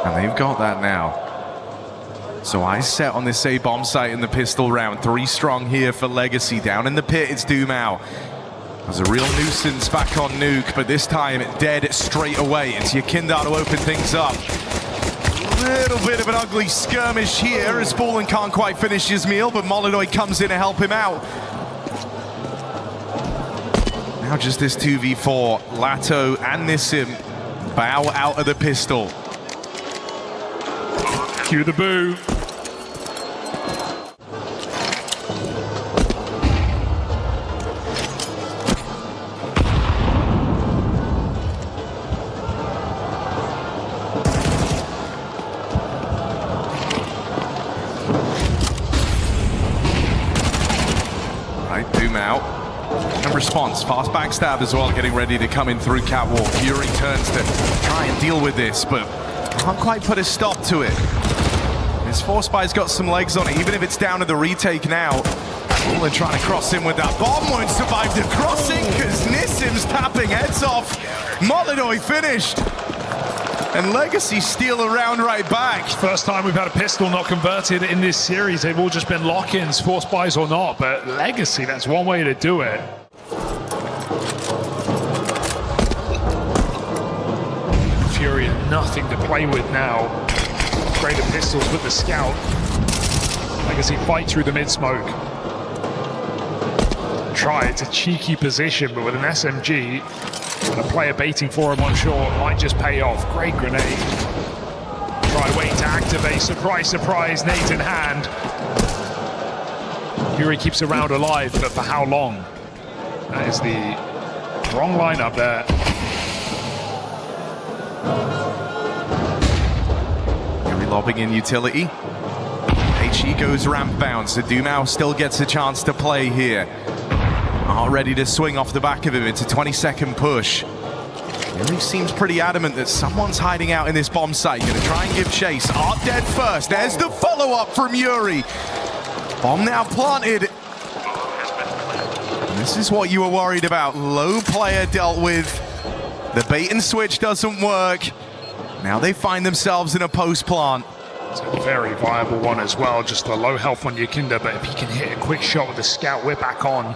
And they've got that now. So I set on this A-bomb site in the pistol round. 3 strong here for Legacy. Down in the pit, it's Dumao. There's a real nuisance back on Nuke, but this time dead straight away. It's Yakindar to open things up. A little bit of an ugly skirmish here as Fallen can't quite finish his meal, but Molidoy comes in to help him out. Now just this 2v4. Lato and Nissim bow out of the pistol. Cue the boo. Right, Dumao. And response, fast backstab as well, getting ready to come in through catwalk. Fury turns to try and deal with this, but can't quite put a stop to it. This Force Spy's got some legs on it, even if it's down to the retake now. They're trying to cross in with that bomb, won't survive the crossing because Nissim's tapping heads off. Molidoy finished. And Legacy steal a round right back. First time we've had a pistol not converted in this series. They've all just been lock-ins, Force Buys or not, but Legacy, that's one way to do it. FURIA, nothing to play with now. Greater pistols with the scout. Legacy fight through the mid-smoke. Try, it's a cheeky position, but with an SMG, and a player baiting for him on short might just pay off. Great grenade. Try waiting to activate. Surprise, surprise, nades in hand. Fury keeps the round alive, but for how long? That is the wrong lineup there. Fury lobbing in utility. HE goes ramp bound, so Dumao still gets a chance to play here. Are ready to swing off the back of him. It's a 20-second push. Fury seems pretty adamant that someone's hiding out in this bomb site. Gonna try and give chase. Art dead first. There's the follow-up from Yuri. Bomb now planted. And this is what you were worried about. Low player dealt with. The bait and switch doesn't work. Now they find themselves in a post plant. It's a very viable one as well. Just a low health on Yakinda, but if he can hit a quick shot with the scout, we're back on.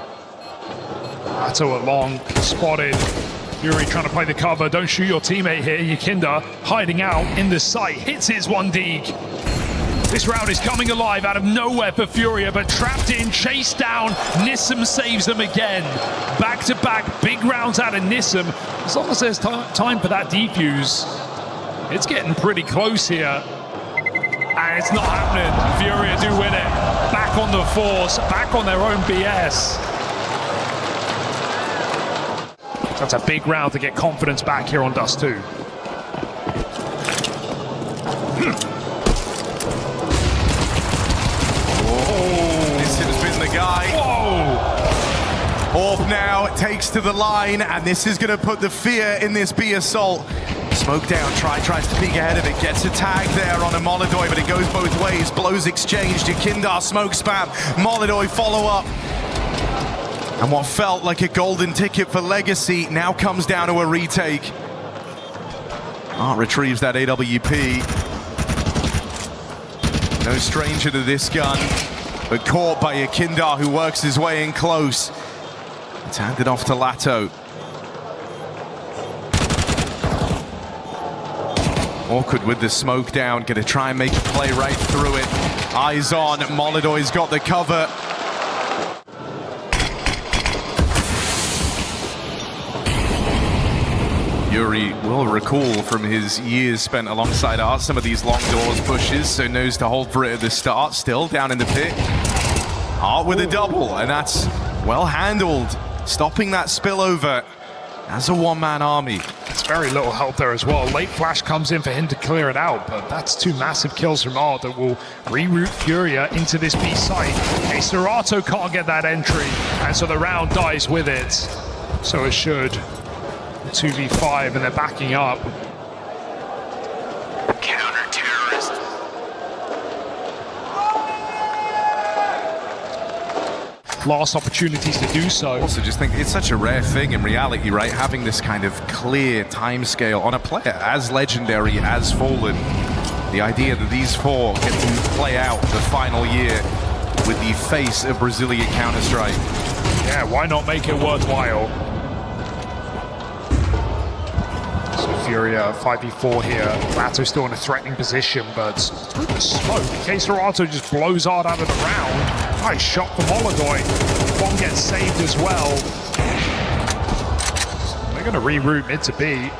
Lato along, spotted. Fury trying to play the cover. Don't shoot your teammate here. Yakinda hiding out in the site. Hits his 1D. This round is coming alive out of nowhere for FURIA, but trapped in, chased down. Nissim saves them again. Back to back, big rounds out of Nissim. As long as there's time for that defuse, it's getting pretty close here. And it's not happening. FURIA do win it. Back on the force, back on their own BS. That's a big round to get confidence back here on Dust 2. Nissim's been the guy. Whoa! Orb now takes to the line, and this is going to put the fear in this B assault. Smoke down, tries to peek ahead of it, gets a tag there on a Molidoy, but it goes both ways. Blows exchanged, Yakindar smoke spam, Molidoy follow up. And what felt like a golden ticket for Legacy now comes down to a retake. Art retrieves that AWP. No stranger to this gun, but caught by Yakindar, who works his way in close. It's handed off to Lato. Awkward with the smoke down, gonna try and make a play right through it. Eyes on, Molidoy's got the cover. Yuri will recall from his years spent alongside Art some of these long doors pushes, so knows to hold for it at the start. Still down in the pit. Art with a double, and that's well handled, stopping that spillover as a one-man army. It's very little help there as well. Late flash comes in for him to clear it out, but that's 2 massive kills from Art that will reroute FURIA into this B site. Okay, Serato can't get that entry, and so the round dies with it. So it should. 2v5, and they're backing up. Counter-terrorist. Last opportunities to do so. Also just think it's such a rare thing in reality, right? Having this kind of clear time scale on a player as legendary as Fallen. The idea that these four get to play out the final year with the face of Brazilian Counter-Strike. Yeah, why not make it worthwhile? So FURIA 5v4 here. Lato still in a threatening position, but through the smoke, K-Serato just blows hard out of the round. Nice shot from Molodoy. One gets saved as well. So they're going to reroute mid to B.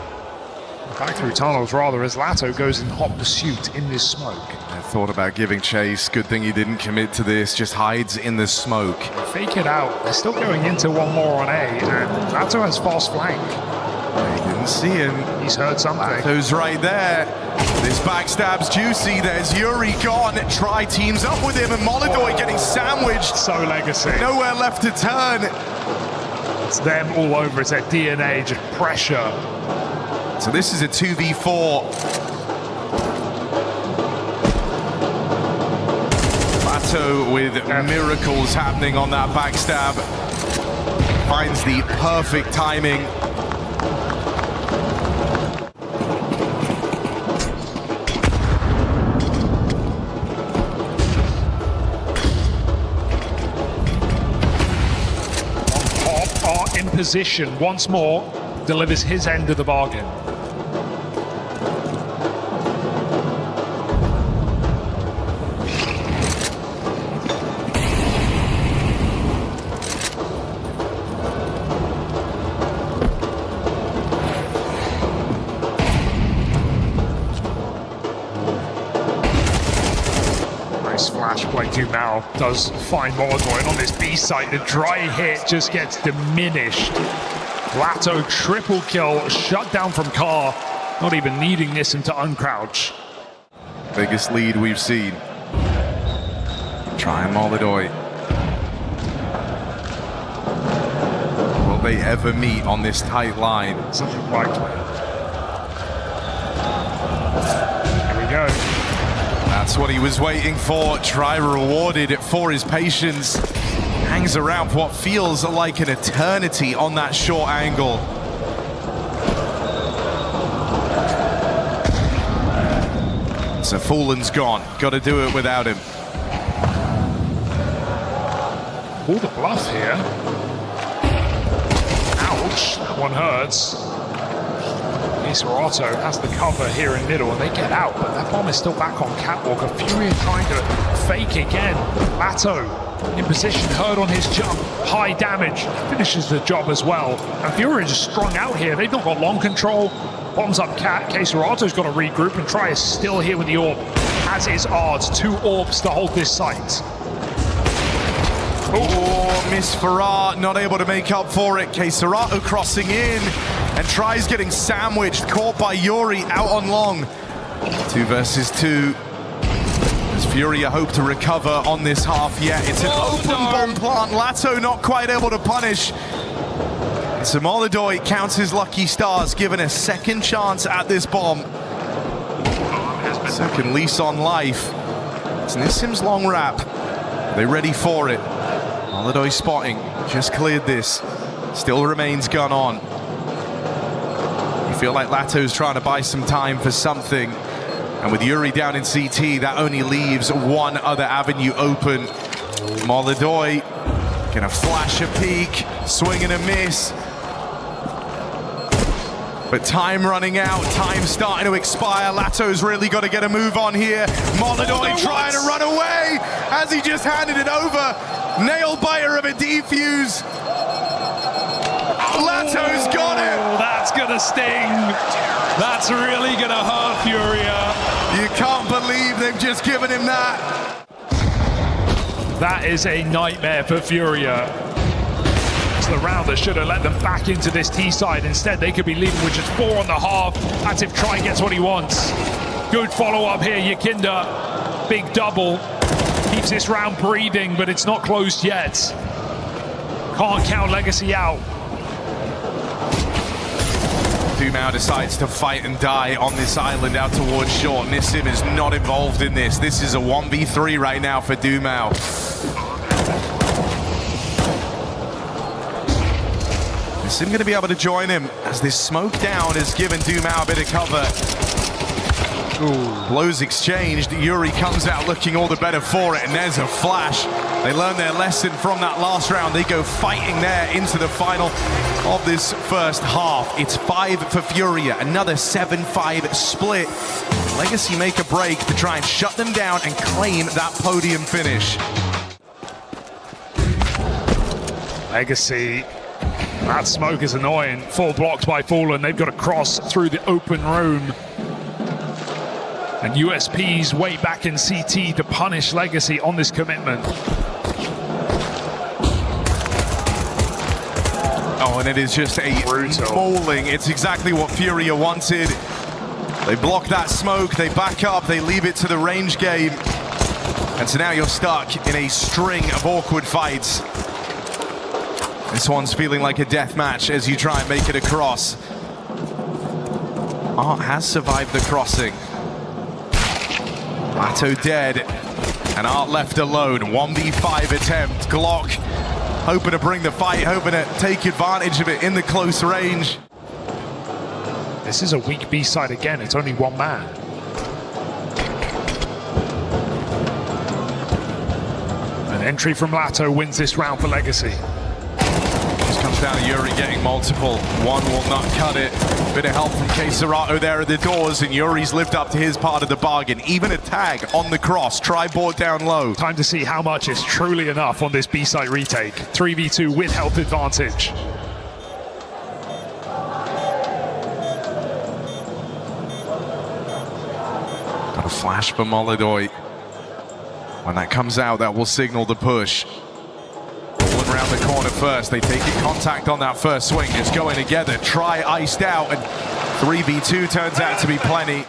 Back through tunnels rather, as Lato goes in hot pursuit in this smoke. I thought about giving chase. Good thing he didn't commit to this. Just hides in the smoke. Fake it out. They're still going into one more on A, and Lato has fast flank. He didn't see him. He's heard something. Lato's right there. This backstab's juicy. There's Yuri gone. Try teams up with him, and Molodoy getting sandwiched. So Legacy. Nowhere left to turn. It's them all over. It's their DNA, just pressure. So this is a 2v4. Lato with miracles happening on that backstab. Finds the perfect timing. Pop are in position once more. Delivers his end of the bargain. Nice flash play to Mao. Does find Molodoy, and on this B site, the dry hit just gets diminished. Lato triple kill, shut down from Car, not even needing this to uncrouch. Biggest lead we've seen. Try Molodoy. Will they ever meet on this tight line? Something likely. Here we go. That's what he was waiting for. Try rewarded for his patience. Hangs around for what feels like an eternity on that short angle. So Fallen's gone. Got to do it without him. Pull the bluff here. Ouch, that one hurts. K-Serato has the cover here in middle, and they get out, but that bomb is still back on Catwalk. FURIA trying to fake again. Lato in position, heard on his jump, high damage, finishes the job as well. And FURIA just strung out here. They've not got long control. Bombs up Cat. K-Serato's got to regroup, and Try is still here with the orb, as is Ards. 2 orbs to hold this site. Oh, Miss Farrar not able to make up for it. K-Serato crossing in, and Try's getting sandwiched, caught by Yuri out on long. 2 versus 2. As FURIA hope to recover on this half yet. It's an open bomb plant. Lato not quite able to punish. So Molodoy counts his lucky stars, given a second chance at this bomb. Second lease on life. So Nissim's long wrap. They ready for it. Molodoy spotting, just cleared this. Still remains gun on. You feel like Lato's trying to buy some time for something. And with Yuri down in CT, that only leaves one other avenue open. Molodoy gonna flash a peek, swing and a miss. But time running out, time starting to expire. Lato's really got to get a move on here. Molodoy trying to run away as he just handed it over. Nail biter of a defuse. Lato's got it. That's gonna sting. That's really gonna hurt FURIA. You can't believe they've just given him that. That is a nightmare for FURIA. It's the round that should have let them back into this T side. Instead, they could be leading with just 4 on the half. That's if Try gets what he wants. Good follow-up here, Yakinda. Big double. Keeps this round breathing, but it's not closed yet. Can't count Legacy out. Dumao decides to fight and die on this island out towards short. Nissim is not involved in this. This is a 1v3 right now for Dumao. Nissim going to be able to join him as this smoke down has given Dumao a bit of cover. Blows exchanged. Yuri comes out looking all the better for it, and there's a flash. They learn their lesson from that last round. They go fighting there into the final of this first half. It's 5 for FURIA, another 7-5 split. Legacy make a break to try and shut them down and claim that podium finish. Legacy, that smoke is annoying. Full blocked by Fallen. They've got to cross through the open room. And USP's way back in CT to punish Legacy on this commitment. Oh, and it is just a mauling. It's exactly what FURIA wanted. They block that smoke, they back up, they leave it to the range game. And so now you're stuck in a string of awkward fights. This one's feeling like a death match as you try and make it across. Art has survived the crossing. Lato dead, and Art left alone. 1v5 attempt. Glock hoping to bring the fight, hoping to take advantage of it in the close range. This is a weak B side again. It's only one man. An entry from Lato wins this round for Legacy. Just comes down to Yuri getting multiple. One will not cut it. Bit of help from Keserato there at the doors, and Yuri's lived up to his part of the bargain. Even a tag on the cross. Try board down low. Time to see how much is truly enough on this B-side retake. 3v2 with health advantage. Got a flash for Molodoy. When that comes out, that will signal the push. Around the corner first, they take it contact on that first swing. It's going together. Try iced out, and 3v2 turns out to be plenty.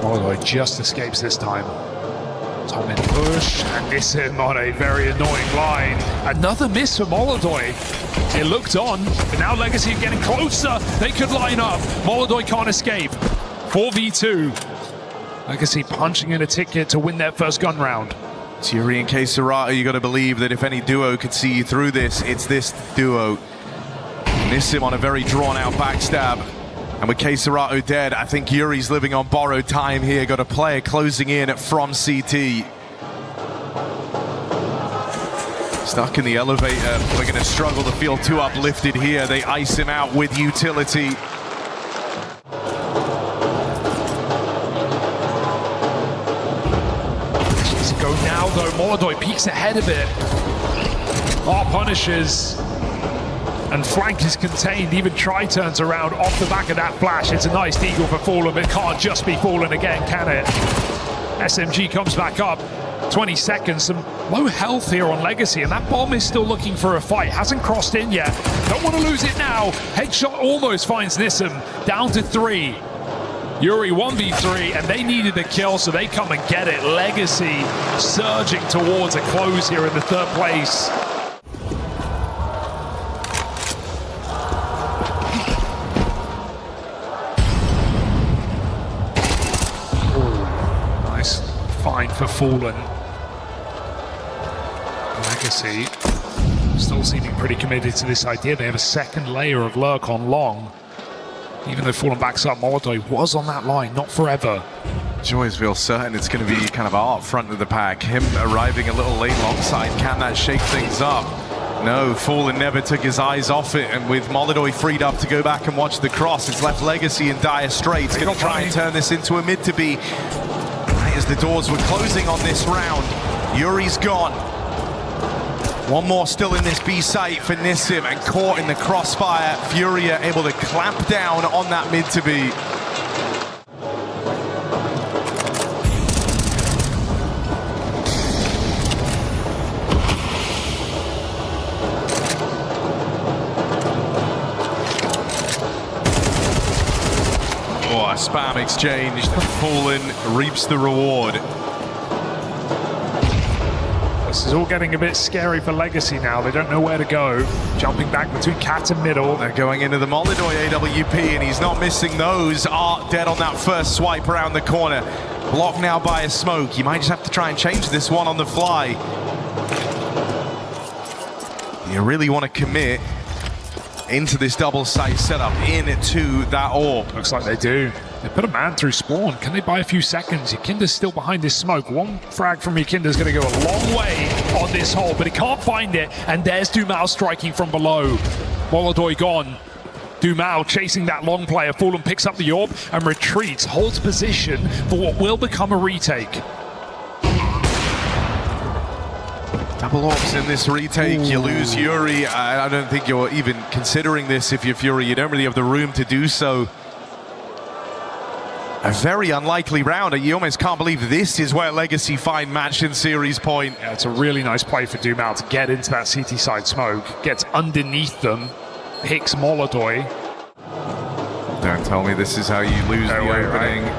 Molodoy just escapes this time. Tom in push, and Nissim on a very annoying line. Another miss for Molodoy. It looked on, but now Legacy are getting closer. They could line up. Molodoy can't escape. 4v2. Legacy punching in a ticket to win their first gun round. Yuri and Keserato, you got to believe that if any duo could see you through this, it's this duo. Nissim on a very drawn-out backstab. And with Keserato dead, I think Yuri's living on borrowed time here. Got a player closing in from CT. Stuck in the elevator. We're going to struggle to feel too uplifted here. They ice him out with utility. Let's go now, though. Molodoy peeks ahead a bit. Punishes. And flank is contained. Even Try turns around off the back of that flash. It's a nice deagle for Fallen, but it can't just be Fallen again, can it? SMG comes back up. 20 seconds. Some low health here on Legacy, and that bomb is still looking for a fight. Hasn't crossed in yet. Don't want to lose it now. Headshot almost finds Nissim. Down to 3. Yuri 1v3, and they needed a kill, so they come and get it. Legacy surging towards a close here in the 3rd place. Fine for Fallen. Legacy still seeming pretty committed to this idea. They have a second layer of lurk on long. Even though Fallen backs up, Molodoy was on that line, not forever. Joys feel certain it's going to be kind of Art front of the pack. Him arriving a little late long side. Can that shake things up? No, Fallen never took his eyes off it, and with Molodoy freed up to go back and watch the cross, it's left Legacy in dire straits. Going to try and turn this into a mid-to-be. As the doors were closing on this round, Yuri's gone. One more still in this B site for Nissim, and caught in the crossfire. FURIA able to clamp down on that mid-to-be. Oh, a spam exchange. Fallen reaps the reward. This is all getting a bit scary for Legacy now. They don't know where to go. Jumping back between cat and middle. They're going into the Molidoy AWP, and he's not missing those. Art dead on that first swipe around the corner. Blocked now by a smoke. You might just have to try and change this one on the fly. You really want to commit into this double site setup, into that orb. Looks like they do. They put a man through spawn. Can they buy a few seconds? Yakinda's still behind this smoke. One frag from Yakinda's going to go a long way on this hole, but he can't find it. And there's Dumao striking from below. Molidoy gone. Dumao chasing that long player. Fallen picks up the orb and retreats, holds position for what will become a retake. Double orbs in this retake. You lose Yuri. I don't think you're even considering this if you're Fury. You don't really have the room to do so. A very unlikely round. You almost can't believe this is where Legacy find match in series point. Yeah, it's a really nice play for Dumao to get into that CT side smoke. Gets underneath them. Picks Molidoy. Don't tell me this is how you lose the opening. Right?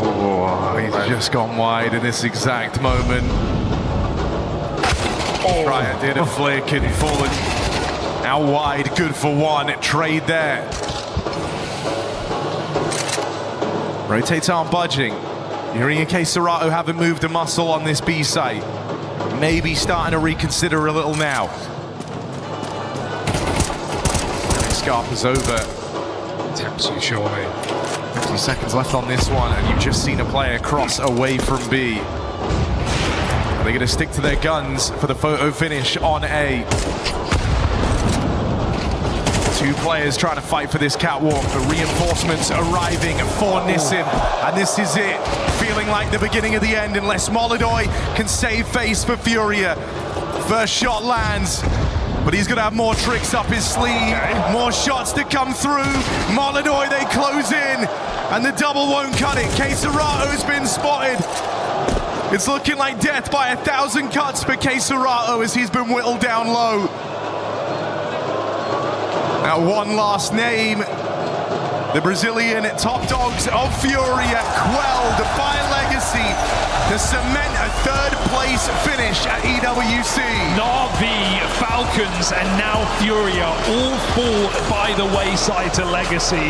Oh, he's just gone wide in this exact moment. Ryan did a flick and Fallen out wide. Good for one. Trade there. Rotates aren't budging. Yuri and Serato haven't moved a muscle on this B site. Maybe starting to reconsider a little now. Scarp is over. Tempts you, surely. 50 seconds left on this one, and you've just seen a player cross away from B. Are they going to stick to their guns for the photo finish on A? Two players trying to fight for this catwalk. The reinforcements arriving for Nissim. And this is it. Feeling like the beginning of the end unless Molidoy can save face for Furia. First shot lands. But he's going to have more tricks up his sleeve. More shots to come through. Molidoy, they close in. And the double won't cut it. Serato's been spotted. It's looking like death by 1,000 cuts for Serato as he's been whittled down low. Now one last name, the Brazilian top dogs of Furia, quelled by Legacy to cement a third place finish at EWC. Na'Vi, Falcons, and now Furia all fall by the wayside to Legacy.